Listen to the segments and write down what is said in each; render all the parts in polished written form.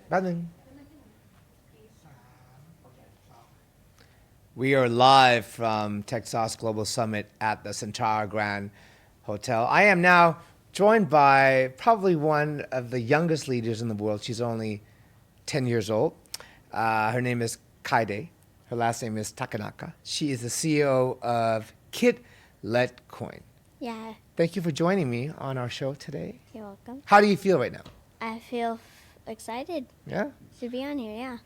แป๊บนึง We are live from Texas Global Summit at the Centara Grand Hotel. I am now joined by probably one of the youngest leaders in the world. She's only 10 years old. Her name is Kaide. Her last name is Takanaka. She is the CEO of Kid Let Coin. Yeah, Thank you for joining me on our show today. you're welcome. How do you feel right now? I feel excited Yeah? to be on here, yeah.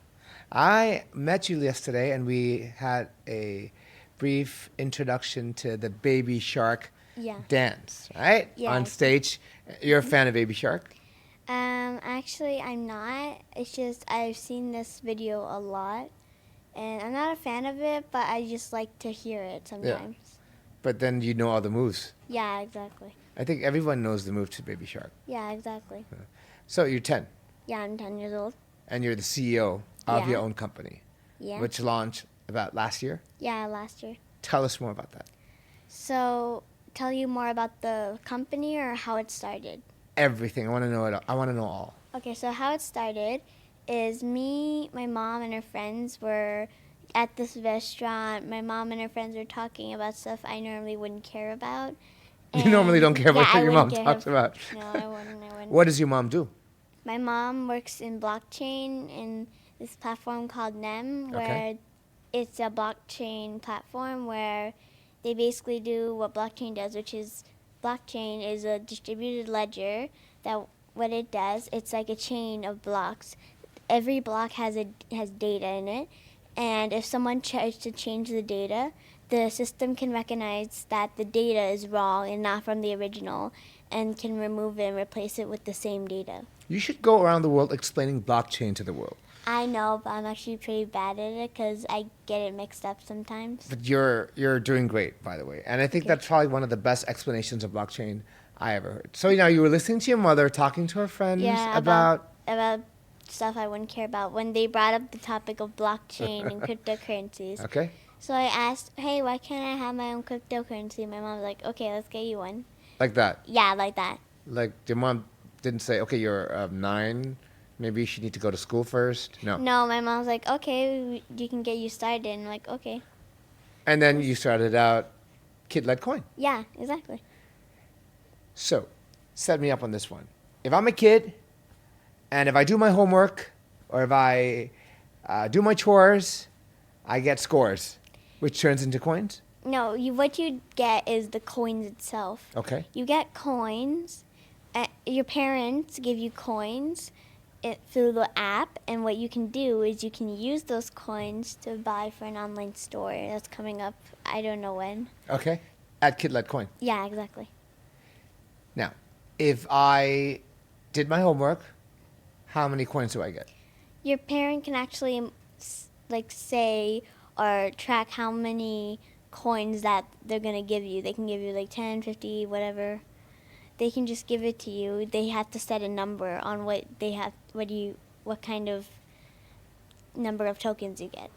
I met you yesterday and we had a brief introduction to the Baby Shark Yeah. dance, right? Yeah. On stage. You're a fan of Baby Shark? Actually, I'm not. It's just I've seen this video a lot, and I'm not a fan of it, but I just like to hear it sometimes. But then you know all the moves. Yeah, exactly. I think everyone knows the move to Baby Shark. Yeah, exactly. So you're 10 Yeah, I'm 10 years old. and you're the CEO of Yeah. your own company, Yeah. which launched about last year. Yeah, last year. Tell us more about that. So, tell you more about the company or how it started? Everything. I want to know it all. I want to know all. Okay, so how it started is me, my mom, and her friends were at this restaurant. My mom and her friends were talking about stuff I normally wouldn't care about. You normally don't care about yeah, what I your mom wouldn't care talks about. No, I wouldn't. What does your mom do? My mom works in blockchain in this platform called NEM, Okay. where it's a blockchain platform where they basically do what blockchain does, which is blockchain is a distributed ledger that what it does, it's like a chain of blocks. Every block has data in it, and if someone tries to change the data, the system can recognize that the data is wrong and not from the original and can remove it and replace it with the same data. You should go around the world explaining blockchain to the world. I know, but I'm actually pretty bad at it because I get it mixed up sometimes. But you're doing great, by the way. And I think Okay. that's probably one of the best explanations of blockchain I ever heard. So, you were listening to your mother, talking to her friends Yeah, about stuff I wouldn't care about when they brought up the topic of blockchain and cryptocurrencies. Okay. So I asked, hey, why can't I have my own cryptocurrency? My mom was like, okay, let's get you one. Like that. Yeah, like that. Like your mom didn't say, okay, you're 9, maybe you should need to go to school first. No. No, my mom's like, okay, you can get you started. And I'm like, okay. And then you started out Kid Let Coin. Yeah, exactly. So, set me up on this one. If I'm a kid, and if I do my homework, or if I do my chores, I get scores, which turns into coins. No, what you get is the coins itself. Okay. You get coins. Your parents give you coins through the app, and what you can do is you can use those coins to buy for an online store that's coming up. I don't know when. Okay. At Kid Let Coin. Yeah, exactly. Now, if I did my homework, how many coins do I get? Your parent can actually say or track how many coins that they're going to give you. They can give you 10, 50, whatever. They can just give it to you. They have to set a number on what kind of number of tokens you get.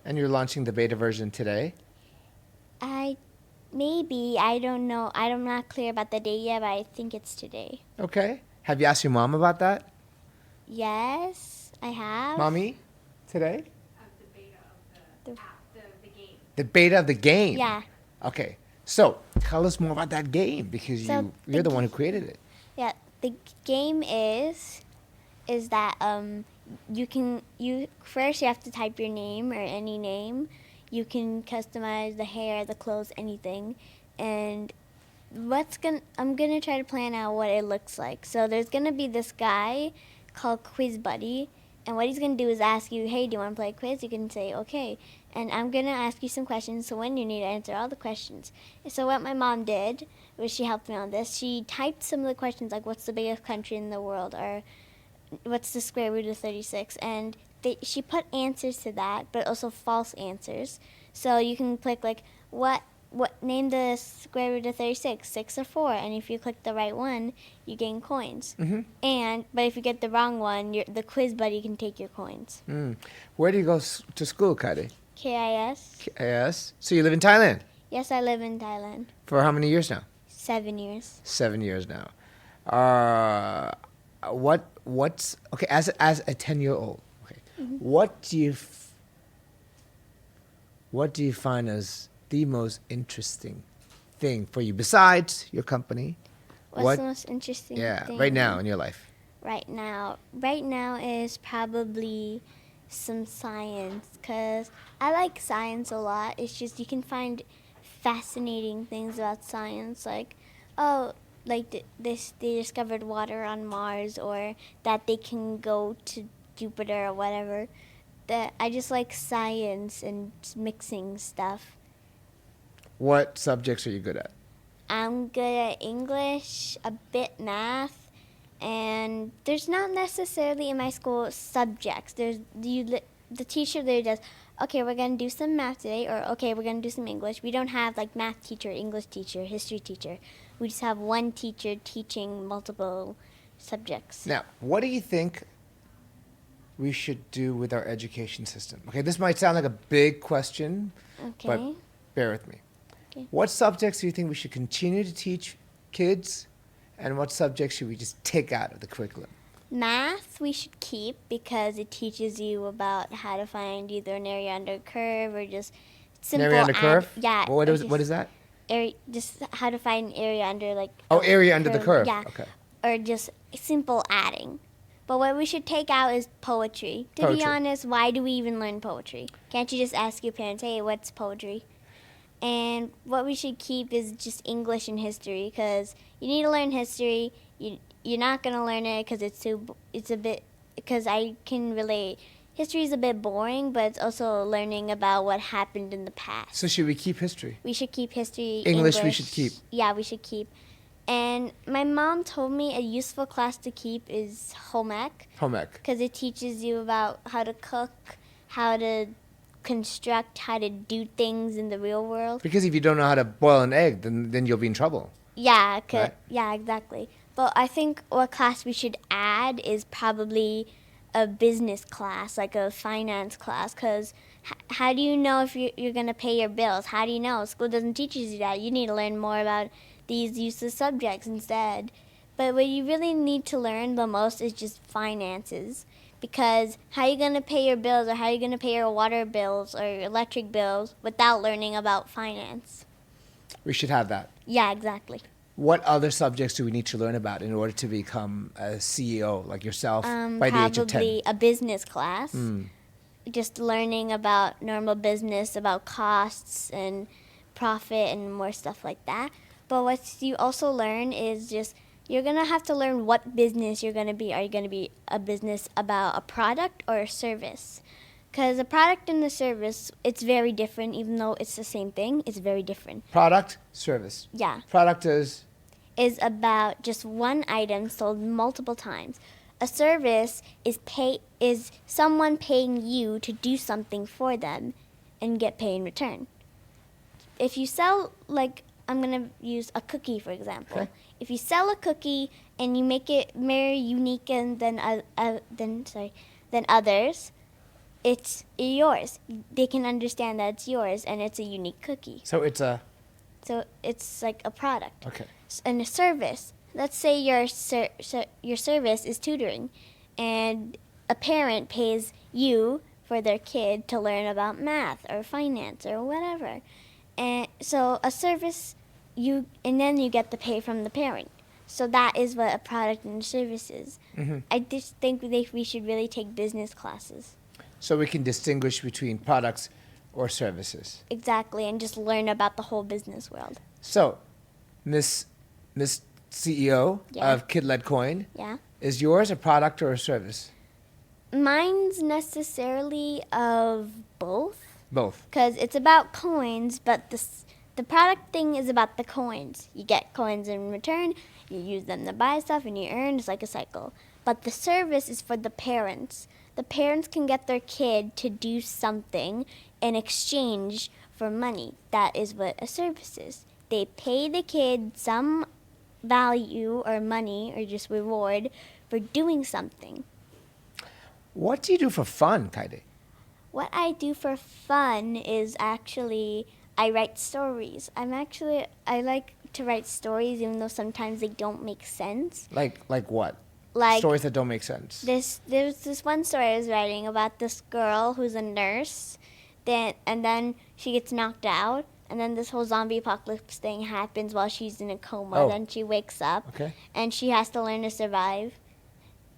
And you're launching the beta version today? Maybe, I don't know. I'm not clear about the date yet, but I think it's today. Okay. Have you asked your mom about that? Yes, I have. Mommy, today? The beta of the app, the game. The beta of the game? Yeah. Okay. So, tell us more about that game because So you're the one who created it. Yeah, the game is that first you have to type your name or any name. You can customize the hair, the clothes, anything. And I'm gonna try to plan out what it looks like. So there's gonna be this guy called Quiz Buddy, and what he's gonna do is ask you, hey, do you want to play a quiz? You can say okay, and I'm gonna ask you some questions. So when you need to answer all the questions. So what my mom did was she helped me on this. She typed some of the questions like what's the biggest country in the world or what's the square root of 36, and she put answers to that, but also false answers. So you can click what name the square root of 36, 6 or 4, and if you click the right one, you gain coins. Mm-hmm. But if you get the wrong one, the quiz buddy can take your coins. Where do you go to school, Kaide? KIS. Yes. So you live in Thailand? Yes, I live in Thailand. For how many years now? 7 years. 7 years now. what's okay as a 10-year-old? Okay, what do you find as the most interesting thing for you besides your company? What's the most interesting Yeah, thing? right now in your life. Right now is probably some science, because I like science a lot. It's just you can find fascinating things about science, like, oh, like they discovered water on Mars, or that they can go to Jupiter or whatever. That I just like science and mixing stuff. What subjects are you good at? I'm good at English, a bit math, and there's not necessarily in my school subjects. The teacher there does, okay, we're going to do some math today, or okay, we're going to do some English. We don't have like math teacher, English teacher, history teacher. We just have one teacher teaching multiple subjects. Now, what do you think we should do with our education system? Okay, this might sound like a big question, but Okay. bear with me. Okay. What subjects do you think we should continue to teach kids, and what subjects should we just take out of the curriculum? Math we should keep because it teaches you about how to find either an area under a curve or just simple Area under curve? Yeah. What or is that? Just how to find an area under like Oh, a area under the curve. Yeah. Okay. Or just simple adding. But what we should take out is poetry. To be Poetry. honest, why do we even learn poetry? Can't you just ask your parents, hey, what's poetry? And what we should keep is just English and history, because you need to learn history. You're not going to learn it because it's a bit, because I can relate. History is a bit boring, but it's also learning about what happened in the past. So should we keep history? We should keep history. English we should keep. Yeah, we should keep. And my mom told me a useful class to keep is home ec, Home ec. because it teaches you about how to cook, how to construct, how to do things in the real world. Because if you don't know how to boil an egg, then you'll be in trouble. Yeah, Right. yeah, exactly. But I think what class we should add is probably a business class, like a finance class, because how do you know if you're going to pay your bills? How do you know? School doesn't teach you that. You need to learn more about these useless subjects instead. But what you really need to learn the most is just finances, because how are you going to pay your bills, or how are you going to pay your water bills or your electric bills without learning about finance? We should have that. Yeah, exactly. What other subjects do we need to learn about in order to become a CEO like yourself by the age of 10? Probably a business class. Just learning about normal business, about costs and profit and more stuff like that. But what you also learn is just you're going to have to learn what business you're going to be. Are you going to be a business about a product or a service? Because a product and a service, it's very different. Even though it's the same thing, it's very different. Product, service. Yeah. Product is About just one item sold multiple times. A service is someone paying you to do something for them and get paid in return. If you sell, like, I'm going to use a cookie, for example. Okay. If you sell a cookie and you make it more unique than others, it's yours. They can understand that it's yours and it's a unique cookie. so it's a So it's like a product. okay. And a service. Let's say your service is tutoring, and a parent pays you for their kid to learn about math or finance or whatever. And so a service, and then you get the pay from the parent. So that is what a product and a service is. I just think we should really take business classes. So we can distinguish between products or services. Exactly, and just learn about the whole business world. So, Miss CEO Yeah. of Kid Led Coin, Yeah? is yours a product or a service? Mine's necessarily of both. Both. Because it's about coins, but the product thing is about the coins. You get coins in return, you use them to buy stuff, and you earn. It's like a cycle. But the service is for the parents. The parents can get their kid to do something in exchange for money. That is what a service is. They pay the kid some value or money or just reward for doing something. What do you do for fun, Kaide? What I do for fun is actually I write stories. I like to write stories even though sometimes they don't make sense. Like what? Like Stories that don't make sense. there's this one story I was writing about this girl who's a nurse, then she gets knocked out, and then this whole zombie apocalypse thing happens while she's in a coma. Oh. Then she wakes up, Okay. and she has to learn to survive.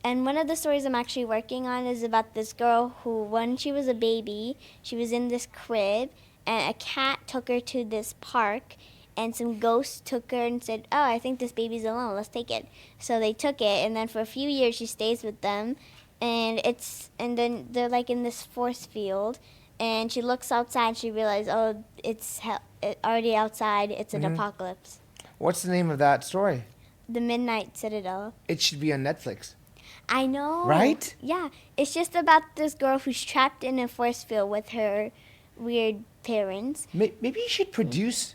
And one of the stories I'm actually working on is about this girl who, when she was a baby, she was in this crib, and a cat took her to this park, and some ghosts took her and said, "Oh, I think this baby's alone. Let's take it." So they took it, and then for a few years she stays with them, and then they're like in this force field, and she looks outside. She realizes, oh, it's already outside. It's an apocalypse. What's the name of that story? The Midnight Citadel. It should be on Netflix. I know. Right? Yeah. It's just about this girl who's trapped in a force field with her weird parents. Maybe you should produce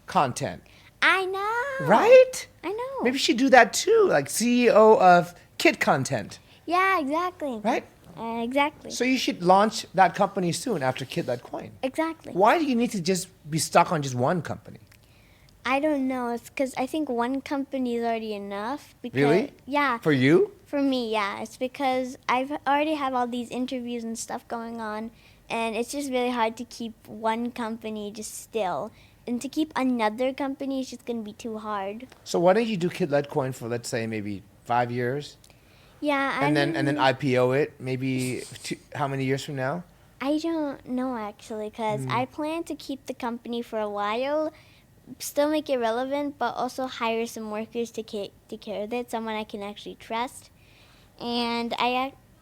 content, I know. right? I know. Maybe you should do that too, like CEO of Kid Content, Yeah, exactly. right? Exactly. So you should launch that company soon after Kid Led Coin. Exactly. Why do you need to just be stuck on just one company? I don't know. It's because I think one company is already enough. Because, Really? Yeah. For you? For me, yeah. It's because I've already have all these interviews and stuff going on, and it's just really hard to keep one company just still. And to keep another company is just going to be too hard. So why don't you do Kid Led Coin for, let's say, maybe 5 years, Yeah, and then IPO it maybe how many years from now? I don't know actually, because I plan to keep the company for a while, still make it relevant, but also hire some workers to take care of it, someone I can actually trust. And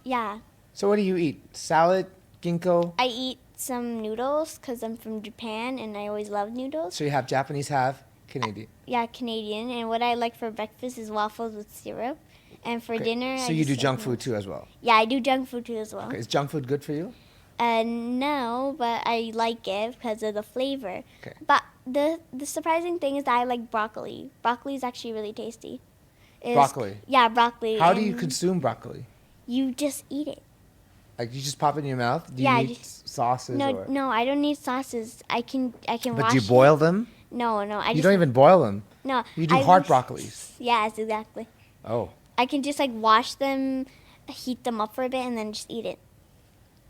yeah, So what do you eat? Salad, ginkgo? I eat some noodles because I'm from Japan and I always love noodles. So you have Japanese, have Canadian. Yeah, Canadian. And what I like for breakfast is waffles with syrup. And for Okay. dinner, So I you just do like junk food noodles. too as well. Yeah, I do junk food too as well. Okay. Is junk food good for you? No, but I like it because of the flavor. Okay. But the surprising thing is that I like broccoli. Broccoli is actually really tasty. Broccoli? Yeah, broccoli. How do you and consume broccoli? You just eat it. Like you just pop it in your mouth? Do you Yeah, need sauces or? No, I don't need sauces. I can But wash do you boil them? it. No, I You just don't even boil them. no. You do I hard just- broccolis. Yes, exactly. Oh. I can just like wash them, heat them up for a bit, and then just eat it.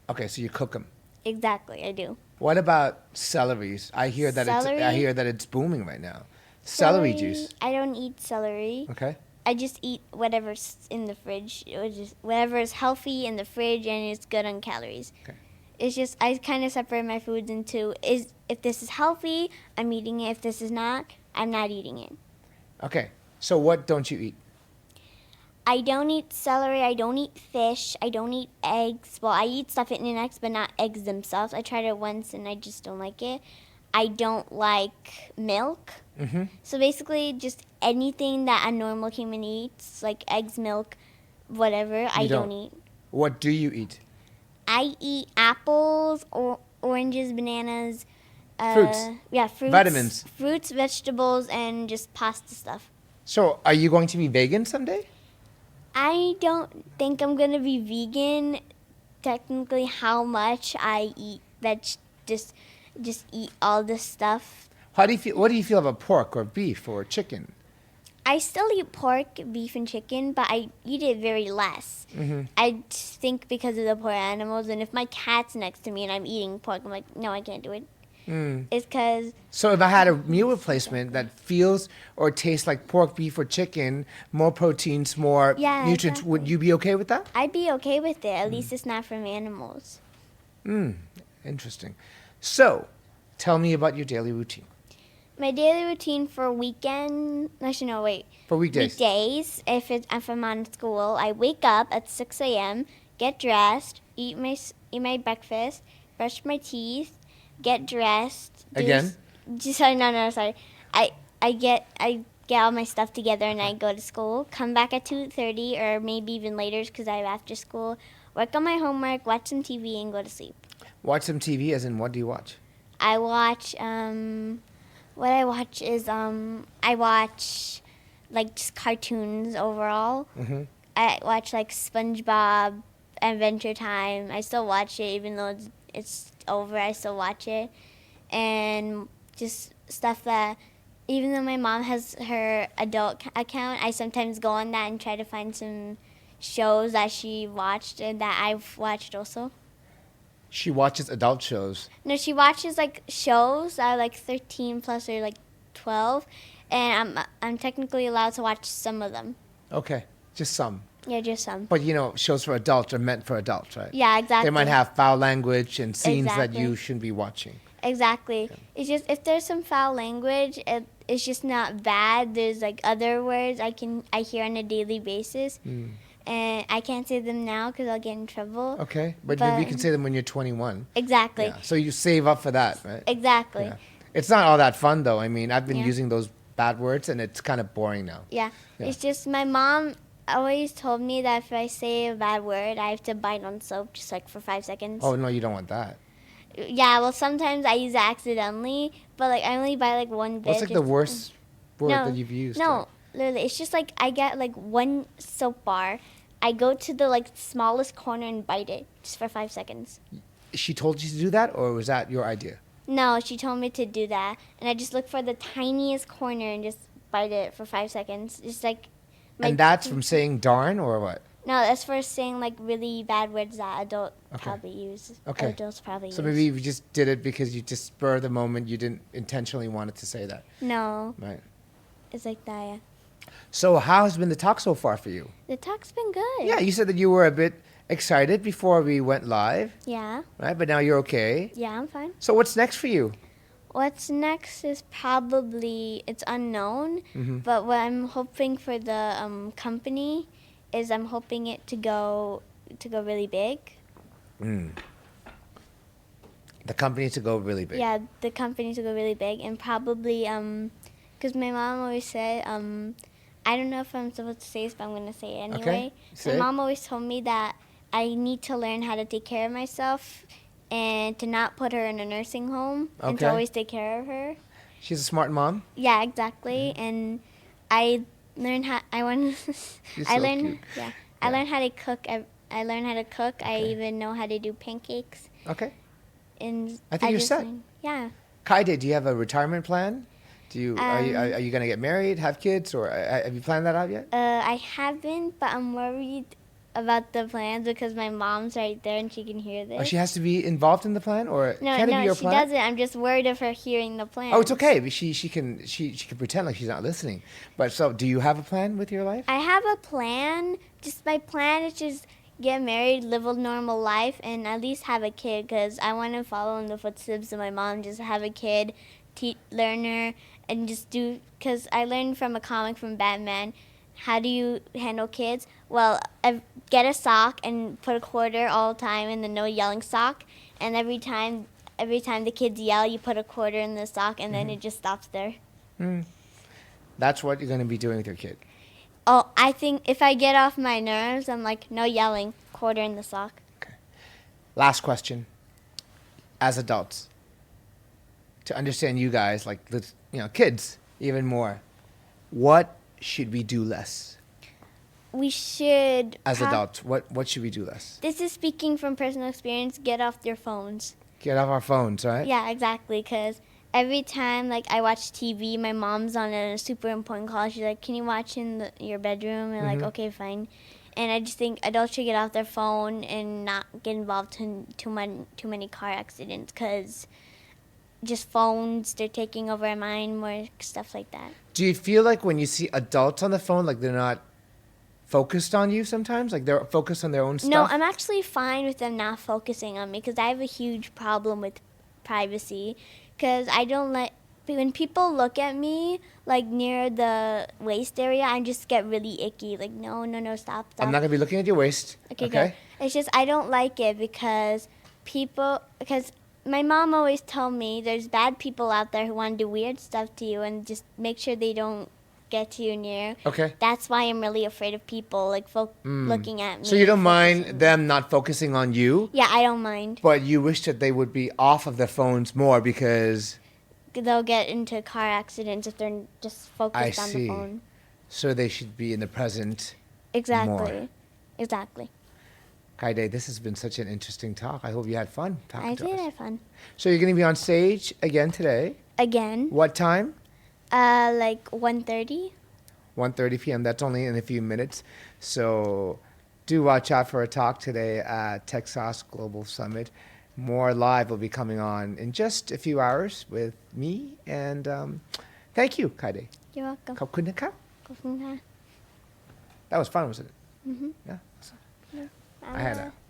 Okay, so you cook them. Exactly, I do. What about celeries? I hear that I Celery? hear that it's booming right now. Celery juice. I don't eat celery. Okay. I just eat whatever's in the fridge. Or just whatever is healthy in the fridge and it's good on calories. Okay. It's just I kind of separate my foods into if this is healthy, I'm eating it. If this is not, I'm not eating it. Okay. So what don't you eat? I don't eat celery. I don't eat fish. I don't eat eggs. Well, I eat stuff in eggs, but not eggs themselves. I tried it once and I just don't like it. I don't like milk. Mm-hmm. So basically, just anything that a normal human eats, like eggs, milk, whatever, I don't eat. What do you eat? I eat apples, oranges, bananas. Fruits. Yeah, fruits. Vitamins. Fruits, vegetables, and just pasta stuff. So are you going to be vegan someday? I don't think I'm gonna be vegan. Technically, how much I eat just eat all this stuff. How do you feel? What do you feel about pork or beef or chicken? I still eat pork, beef, and chicken, but I eat it very less. Mm-hmm. I think because of the poor animals, and if my cat's next to me and I'm eating pork, I'm like, no, I can't do it. Mm. It's because So if I had a meal replacement that feels or tastes like pork, beef, or chicken, more proteins, more Yeah, nutrients, exactly. would you be okay with that? I'd be okay with it. At least it's not from animals. Interesting. So, tell me about your daily routine. My daily routine for weekend, actually no, wait. For weekdays. Weekdays, if I'm on school, I wake up at 6 a.m., get dressed, eat my breakfast, brush my teeth, get dressed. Again? Sorry. I get all my stuff together and I go to school. Come back at 2:30 or maybe even later because I have after school. Work on my homework, watch some TV, and go to sleep. Watch some TV, as in what do you watch? I watch. What I watch is I watch like just cartoons overall. Mm-hmm. I watch like SpongeBob, Adventure Time. I still watch it even though it's over. I still watch it, and just stuff that even though my mom has her adult account, I sometimes go on that and try to find some shows that she watched and that I've watched also. She watches adult shows. No, she watches like shows that are like 13 plus or like 12, and I'm technically allowed to watch some of them. Okay, just some. Yeah, just some. But shows for adults are meant for adults, right? Yeah, exactly. They might have foul language and scenes that you Exactly. shouldn't be watching. Exactly. It's just if there's some foul language, it's just not bad. There's like other words I hear on a daily basis, and I can't say them now because I'll get in trouble. Okay, but maybe you can say them when you're 21. Exactly. Yeah. So you save up for that, right? Exactly. Yeah. It's not all that fun though. I mean, I've been Yeah. using those bad words and it's kind of boring now. Yeah. Yeah. It's just my mom always told me that if I say a bad word, I have to bite on soap just like for 5 seconds. Oh no, you don't want that. Yeah, well, sometimes I use it accidentally, but like I only buy like one bit. What's like the just- worst word No, that you've used? No, literally, it's just like I get like one soap bar. I go to the like smallest corner and bite it just for 5 seconds. She told you to do that, or was that your idea? No, she told me to do that, and I just look for the tiniest corner and just bite it for 5 seconds. Just like. And that's from saying darn or what? No, that's for saying like really bad words that adults Okay. probably use. Okay. Adults probably use. So maybe you just did it because you just spur of the moment. You didn't intentionally want it to say that, No, right? it's like that. Yeah. So how has been the talk so far for you? The talk's been good. Yeah, you said that you were a bit excited before we went live, Yeah. right? But now you're okay. Yeah, I'm fine. So what's next for you? What's next is probably it's unknown, Mhm. but what I'm hoping for the company is I'm hoping it to go really big. The company to go really big. Yeah, the company to go really big, and probably because my mom always said I don't know if I'm supposed to say this, but I'm gonna say it anyway. say My it. mom always told me that I need to learn how to take care of myself and to not put her in a nursing home and to Okay. always take care of her. She's a smart mom. Yeah, exactly. And I learned how I want. She's I so learned. cute. Yeah, Yeah. I learned how to cook. I learned how to cook. I Okay. even know how to do pancakes. Okay. And I think you're just set. learned- yeah. Kaide, do you have a retirement plan? Do you are you gonna get married, have kids, or have you planned that out yet? I haven't, but I'm worried about the plans because my mom's right there and she can hear this. Oh, she has to be involved in the plan, or no, can it be no, your she plan? doesn't. I'm just worried of her hearing the plans. Oh, it's okay. But she can pretend like she's not listening. But so, do you have a plan with your life? I have a plan. Just my plan is just get married, live a normal life, and at least have a kid because I want to follow in the footsteps of my mom. Just have a kid, learn her, and just do. Because I learned from a comic from Batman. How do you handle kids? Well, get a sock and put a quarter all the time in the no yelling sock, and every time the kids yell, you put a quarter in the sock, and then it just stops there. That's what you're gonna be doing with your kid. Oh, I think if I get off my nerves, I'm like, no yelling, quarter in the sock. Last question. As adults, to understand you guys, like the kids, even more, what should we do less We should. as adults? What should we do less? This is speaking from personal experience. Get off your phones. Get off our phones, right? Yeah, exactly. Because every time, like, I watch TV, my mom's on a super important call. She's like, "Can you watch in your bedroom?" And like, okay, fine. And I just think adults should get off their phone and not get involved in too many car accidents. Because just phones, they're taking over our mind, more stuff like that. Do you feel like when you see adults on the phone, like they're not focused on you sometimes? Like they're focused on their own stuff? No, I'm actually fine with them not focusing on me because I have a huge problem with privacy. Because I don't let when people look at me like near the waist area, I just get really icky. Like no, stop. I'm not going to be looking at your waist. Okay, good. It's just I don't like it because my mom always told me there's bad people out there who want to do weird stuff to you and just make sure they don't get to you near. Okay. That's why I'm really afraid of people like looking at me. So you don't focusing. mind them not focusing on you, Yeah, I don't mind. but you wish that they would be off of their phones more because They'll get into car accidents if they're just focused on see. the phone. so they should be in the present. Exactly. More. Exactly. Kaide, this has been such an interesting talk. I hope you had fun talking I to did us. have fun. So you're going to be on stage again today. Again, What time? like 1:30. 1:30 p.m. That's only in a few minutes. So do watch out for a talk today at Texas Global Summit. More live will be coming on in just a few hours with me. And thank you, Kaide. You're welcome. ขอบคุณนะครับ ขอบคุณค่ะ That was fun, wasn't it? Mhm. Yeah. Yeah.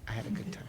I had a good time.